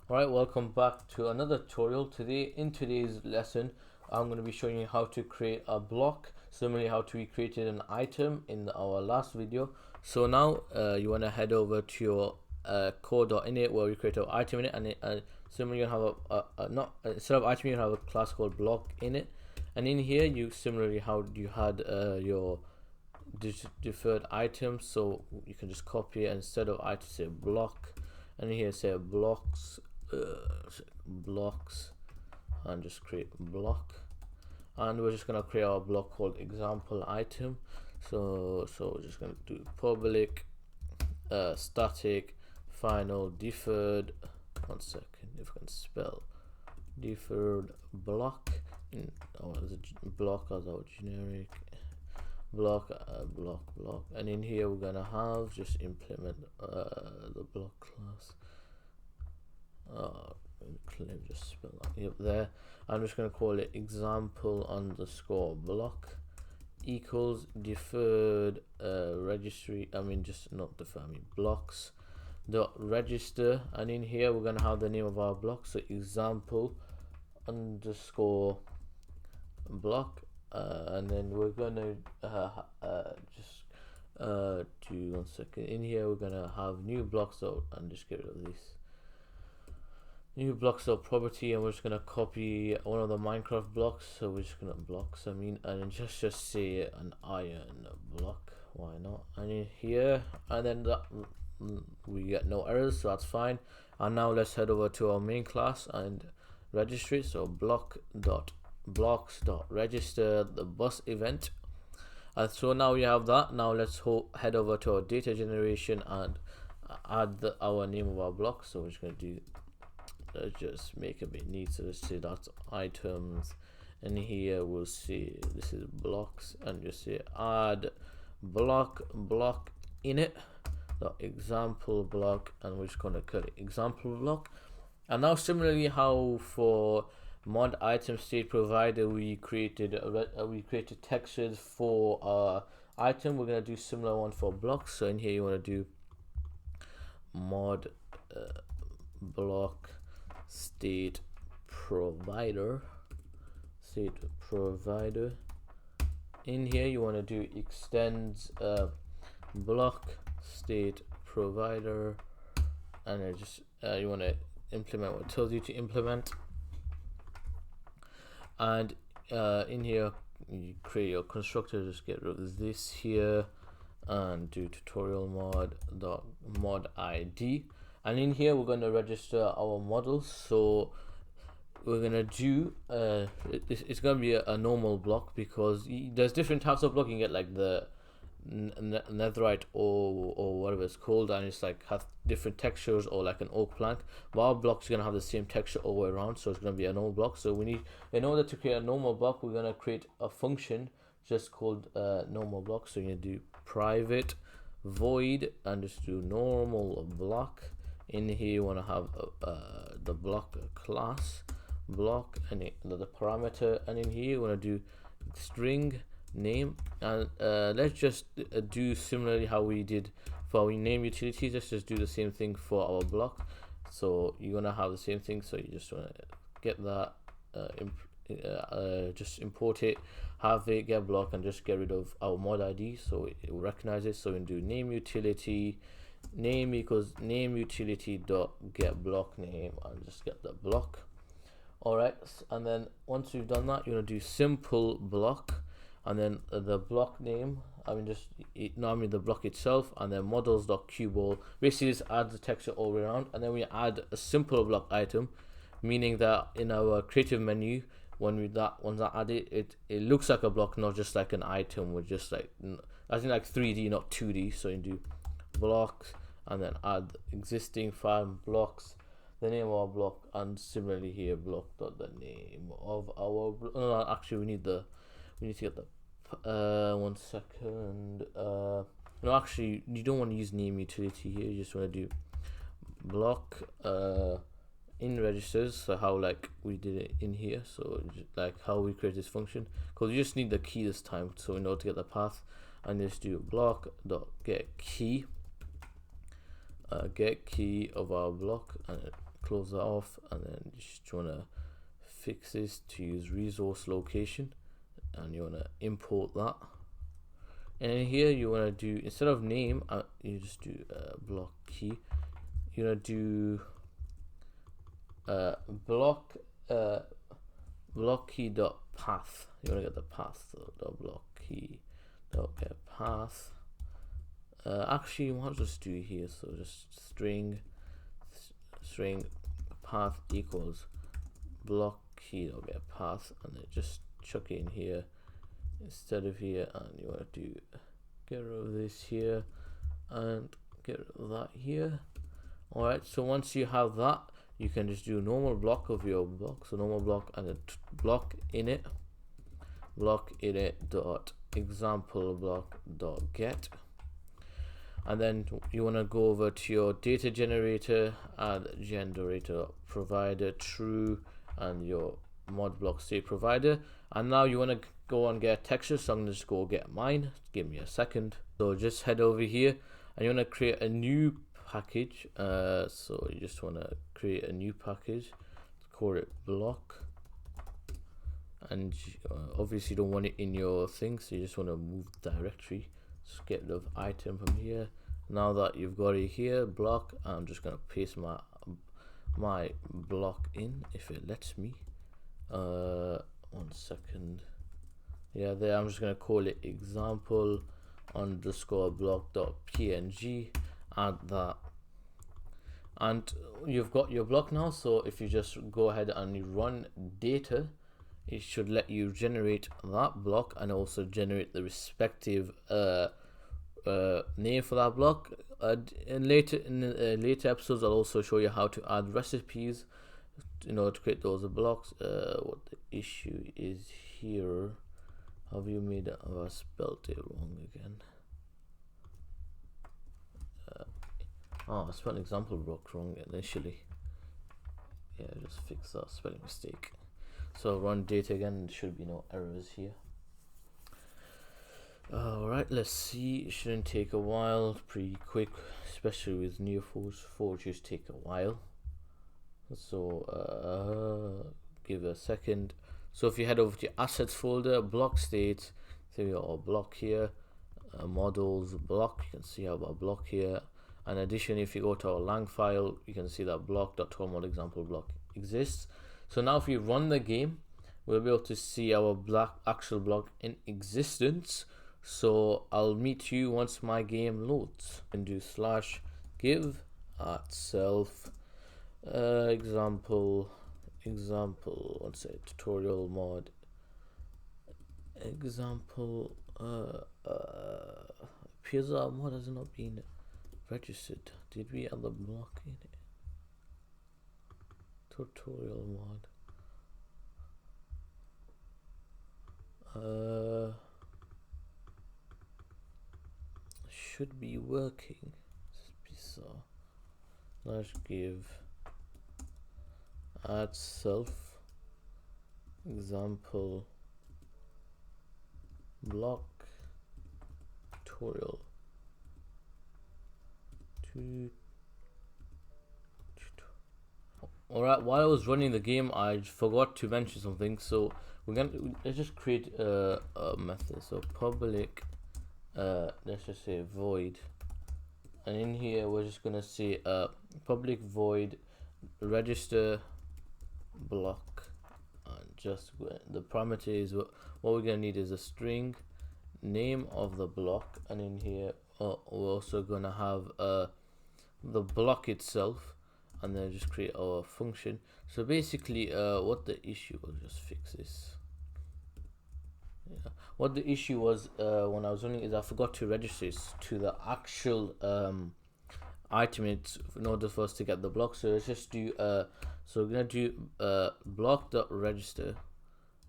Alright, welcome back to another tutorial. In today's lesson, I'm going to be showing you how to create a block, similarly how we created an item in our last video. So now you want to head over to your code.init where we create our item in it, and similarly you have instead of item you have a class called block in it, and in here you similarly how you had your deferred items, so you can just copy it, and instead of item say block, and here say blocks, and just create block, and we're just gonna create our block called example item. So we're just gonna do public static final deferred, one second if I can spell deferred block in as a block as our generic block, and in here we're gonna have just implement the block class. Let me just spell that up there. I'm just gonna call it example underscore block equals deferred registry. Just not defer, blocks dot register, and in here we're gonna have the name of our block, so example underscore block, and then we're gonna just do one second. In here we're gonna have new blocks out, and just get rid of this new blocks of property, and we're just gonna copy one of the Minecraft blocks. So we're just gonna blocks, and then just say an iron block, why not? And in here, and then we get no errors, so that's fine. And now let's head over to our main class and registry. So blocks.register the bus event. And so now we have that. Now let's head over to our data generation and add our name of our block. So we're just gonna do, let's just make a bit neat. So let's say that's items, and here we'll see this is blocks, and just say add block in it, the example block, and we're just gonna call it example block. And now similarly how for mod item state provider we created textures for our item, we're gonna do similar one for blocks. So in here you want to do mod block state provider. In here you want to do extends block state provider, and it just you want to implement what it tells you to implement. And in here you create your constructor, just get rid of this here and do tutorial mod id, and in here we're going to register our models. So we're going to do it's going to be a normal block, because there's different types of block. You can get like the netherite or whatever it's called, and it's like have different textures, or like an oak plank. But our block is going to have the same texture all the way around, so it's going to be a normal block. So we need, in order to create a normal block, we're going to create a function just called normal block. So you're going to do private void and just do normal block. In here you want to have the block class block, and the parameter, and in here you want to do string name, and let's just do similarly how we did for our name utilities. Let's just do the same thing for our block. So you're gonna have the same thing, so you just want to get that just import it, have it get block, and just get rid of our mod id so it will recognize it. So we can do name utility name equals name utility dot get block name, and just get the block. Alright, and then once you've done that, you're gonna do simple block, and then the block name, the block itself, and then models.cubeball. Basically just add the texture all the way around, and then we add a simple block item, meaning that in our creative menu, once I add it, it looks like a block, not just like an item with just like, I think like 3D, not 2D. So you do blocks, and then add existing file blocks, the name of our block, and similarly here block dot the name of our actually we need to get the one second, no, actually you don't want to use name utility here. You just want to do block in registers, so how like we did it in here, so just like how we create this function, because you just need the key this time. So in order to get the path, and just do block dot get key of our block, and close that off, and then you just want to fix this to use resource location, and you want to import that. And in here you want to do, instead of name, you just do block key. You want to do block key dot path. You want to get the path, so dot block key dot get path. Actually, you want to just do here, so just string path equals block key dot get path, and then just chuck it in here instead of here, and you want to do get rid of this here and get rid of that here. Alright, so once you have that, you can just do normal block of your block, so normal block, and then block init dot example block dot get, and then you want to go over to your data generator and generator provider true and your mod block state provider, and now you want to go and get a texture, so I'm going to just go get mine. Give me a second. So just head over here and you want to create a new package. So you just want to create a new package, call it block, and obviously you don't want it in your thing, so you just want to move the directory. Just get rid of item from here. Now that you've got it here, block, I'm just going to paste my block in if it lets me. 1 second. Yeah, there. I'm just going to call it example underscore block dot png. Add that, and you've got your block now. So if you just go ahead and you run data, it should let you generate that block and also generate the respective name for that block. In later episodes, I'll also show you how to add recipes in order to create those blocks. What the issue is here? Have you made it? Have I spelled it wrong again? I spelled example block wrong initially. Yeah, just fix that spelling mistake. So run data again, there should be no errors here. Alright, let's see. It shouldn't take a while, pretty quick, especially with NeoForge. Forges take a while. So give it a second. So if you head over to your assets folder, block state, so we got our block here, models block, you can see our block here. In addition, if you go to our lang file, you can see that block.tomod example block exists. So now if we run the game, we'll be able to see our actual block in existence. So I'll meet you once my game loads. And do /give at self example, let's say tutorial mod example. Appears our mod has not been registered. Did we add the block in it? Tutorial mod should be working. This is bizarre. /give add self example block tutorial. Alright, while I was running the game, I forgot to mention something. So let's just create a method. So public, let's just say void, and in here we're just gonna say public void register block, and just the parameter is what we're gonna need is a string name of the block, and in here we're also gonna have the block itself, and then just create our function. So basically what the issue was, just fix this. Yeah. What the issue was when I was running is I forgot to register this to the actual item in order for us to get the block. So let's just do so we're gonna do block.register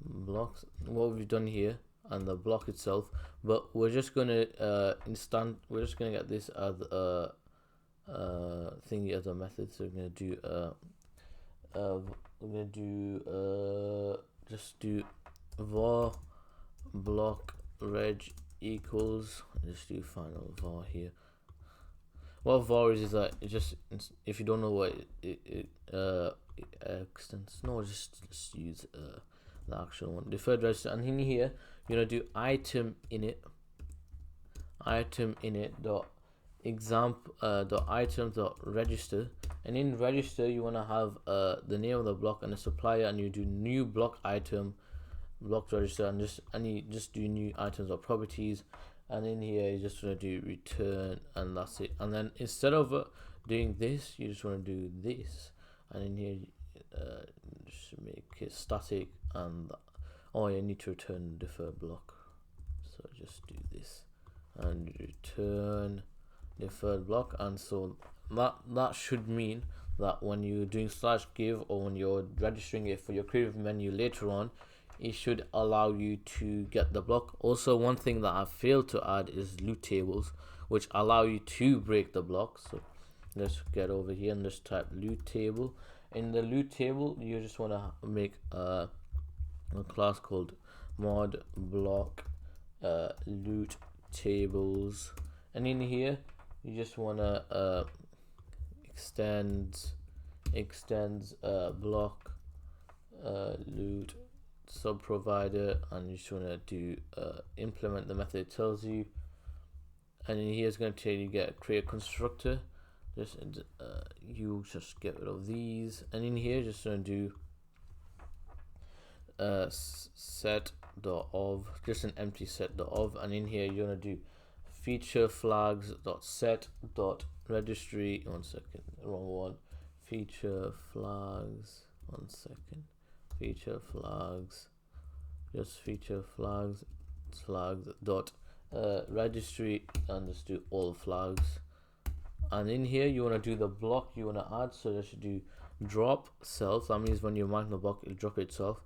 blocks, what we've done here, and the block itself, but we're just gonna we're just gonna get this as thingy as a method. So we're gonna do just do var block reg equals, just do final var here. what var is that it just, if you don't know what it extends, no, just use the actual one, deferred register. And in here you're gonna do item init dot example dot item dot register, and in register you want to have the name of the block and the supplier, and you do new block item block register, and you just do new items or properties. And in here you just want to do return, and that's it. And then instead of doing this, you just want to do this, and in here just make it static, and you need to return deferred block, so just do this and return deferred block. And so that should mean that when you're doing /give, or when you're registering it for your creative menu later on, it should allow you to get the block. Also, one thing that I failed to add is loot tables, which allow you to break the block. So let's get over here and just type loot table. In the loot table, you just want to make a class called mod block loot tables, and in here you just want to extends block loot sub provider, and you just want to do implement the method it tells you. And in here it's going to tell you create a constructor. Just you just get rid of these, and in here just going to do set.of, just an empty set.of, and in here you're going to do feature flags dot set dot registry, one second, wrong one, feature flags, one second, feature flags, just feature flags dot registry, and just do all flags. And in here you want to do the block you want to add, so you should do drop self. That means when you mark the block, it'll drop itself.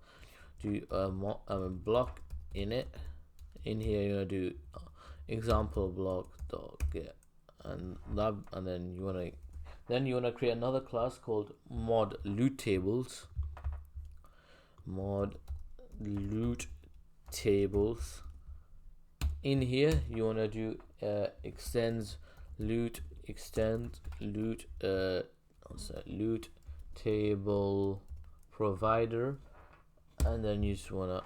Do block init. In here you're gonna do example block dot get, and then you wanna create another class called mod loot tables. In here you wanna do extends loot loot table provider, and then you just want to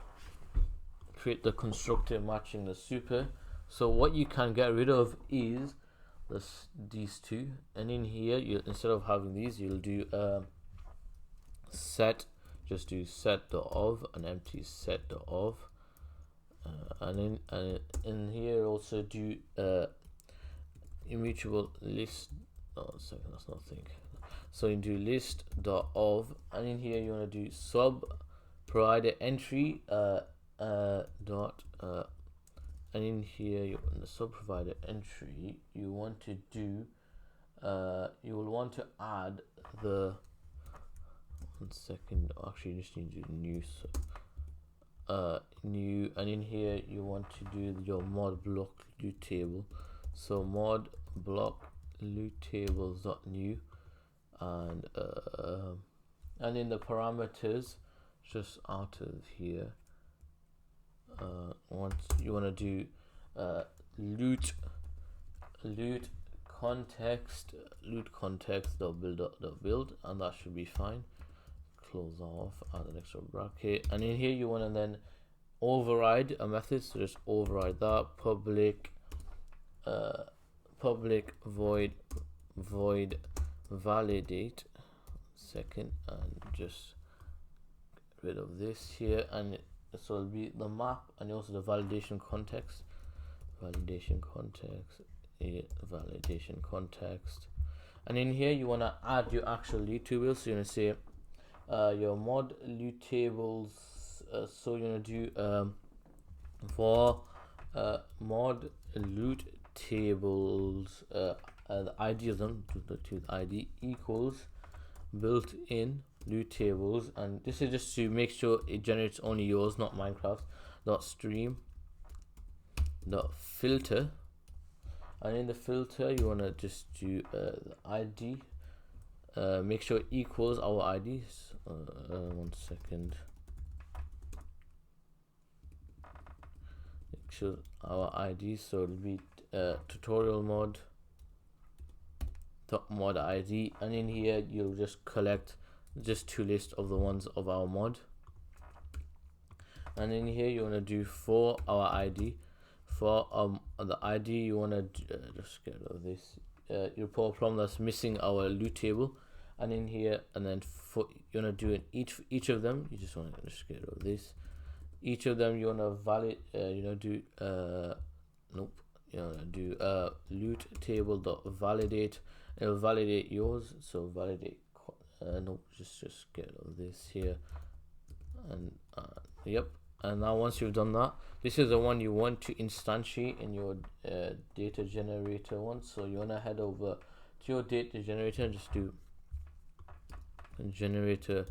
create the constructor matching the super. So what you can get rid of is these two, and in here you, instead of having these, you'll do set, just do set.of, an empty set.of, and in here also do immutable list. Oh, second, that's not thing. So you do list.of, and in here you want to do sub provider entry dot and in here in the sub provider entry you want to do you will want to add the, one second, actually you just need to do new, new, and in here you want to do your mod block loot table. So mod block loot tables dot new, and in the parameters, just out of here, once you want to do loot context dot build, and that should be fine. Close off, add an extra bracket, and in here you want to then override a method, so just override that public void validate, second, and just get rid of this here, and so it'll be the map and also the validation context, and in here you want to add your actual loot tables. So you're going to say your mod loot tables, so you're going to do for mod loot tables, the ID of them, to the ID equals built-in loot tables, and this is just to make sure it generates only yours, not Minecraft. Stream filter, and in the filter you want to just do the ID, make sure it equals our IDs. One second, make sure our IDs, so it'll be tutorial mod mod ID, and in here you'll just collect just two lists of the ones of our mod. And in here you want to do for our ID. For the ID you want to just get rid of this. You report a problem that's missing our loot table, and in here, and then for you want to do in each of them, you just want to just get rid of this. Each of them you want to validate. Nope. You want to do loot table dot validate. It'll validate yours. So validate. Nope. Just get rid of this here, and yep. And now once you've done that, this is the one you want to instantiate in your data generator one. So you want to head over to your data generator and just do generator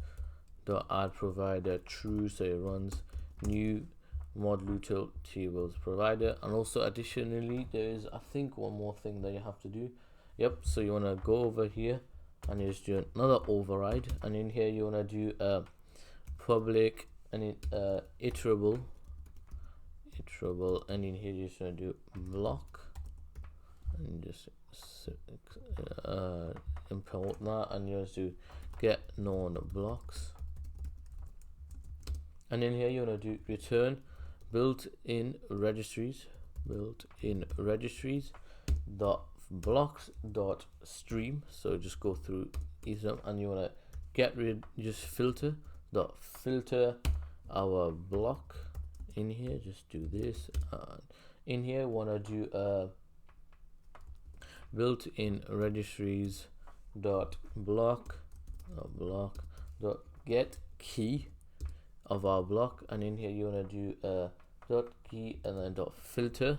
dot add provider true, so it runs new mod Lootables provider. And also additionally there is, I think, one more thing that you have to do. Yep. So you want to go over here and you just do another override, and in here you want to do public and iterable, and in here you just want to do block and just import that, and you just do get known blocks, and in here you want to do return built-in registries dot blocks dot stream. So just go through each of them, and you want to get rid, just filter our block. In here just do this, in here want to do built-in registries dot block dot get key of our block, and in here you want to do dot key and then dot filter,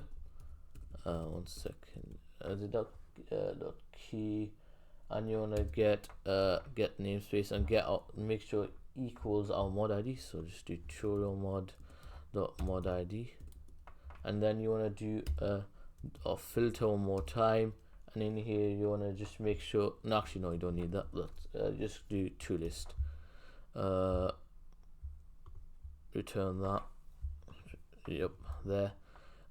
one second, the dot key, and you want to get namespace and get out, make sure it equals our mod ID. So just do tutorial mod dot mod ID, and then you want to do a filter one more time, and in here you want to just make sure, no, actually no, you don't need that. Just do to list, return that. Yep, there.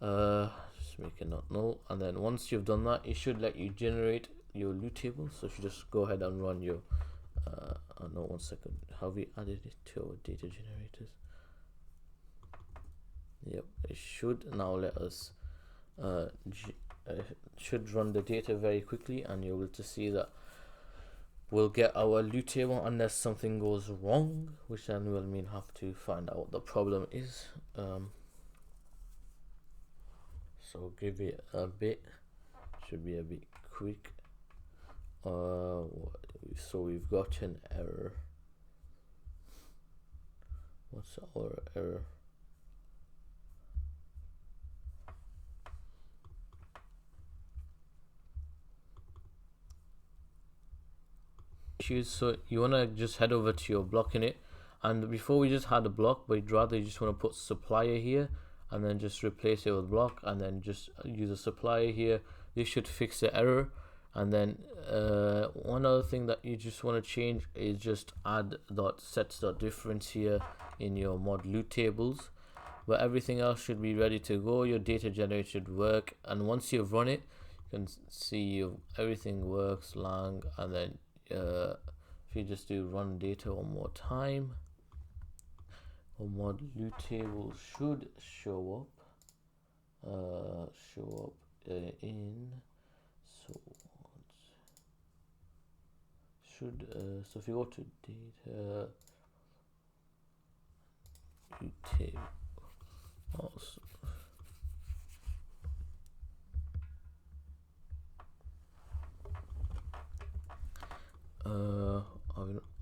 Just make it not null, and then once you've done that, it should let you generate your loot table. So if you just go ahead and run your no, one second, have we added it to our data generators? Yep, it should now let us should run the data very quickly, and you're able to see that we'll get our loot table unless something goes wrong, which then will mean have to find out what the problem is. So give it a bit, should be a bit quick. So we've got an error. What's our error? So you want to just head over to your block in it, and before we just had a block, but you'd rather, you just want to put supplier here and then just replace it with block, and then just use a supplier here. This should fix the error. And then one other thing that you just want to change is just add dot sets dot difference here in your mod loot tables, but everything else should be ready to go. Your data generator should work, and once you've run it, you can see everything works lang. And then if you just do run data one more time, our mod loot table should show up in, so should so if you go to data loot table also,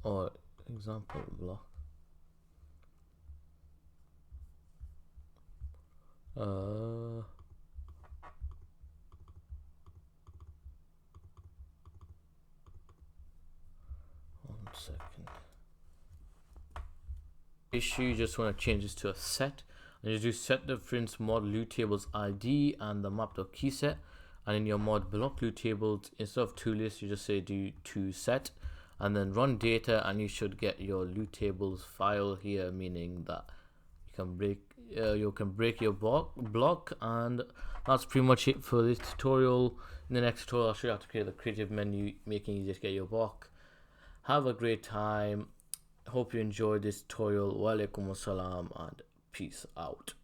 or example block, one second. Issue, you just want to change this to a set, and you do set difference mod loot tables ID and the map.key set, and in your mod block loot tables, instead of to list, you just say do to set, and then run data, and you should get your loot tables file here, meaning that you can break your block. And that's pretty much it for this tutorial. In the next tutorial, I'll show you how to create the creative menu, making it easy to get your block. Have a great time. Hope you enjoyed this tutorial. Wa alaikum assalam and peace out.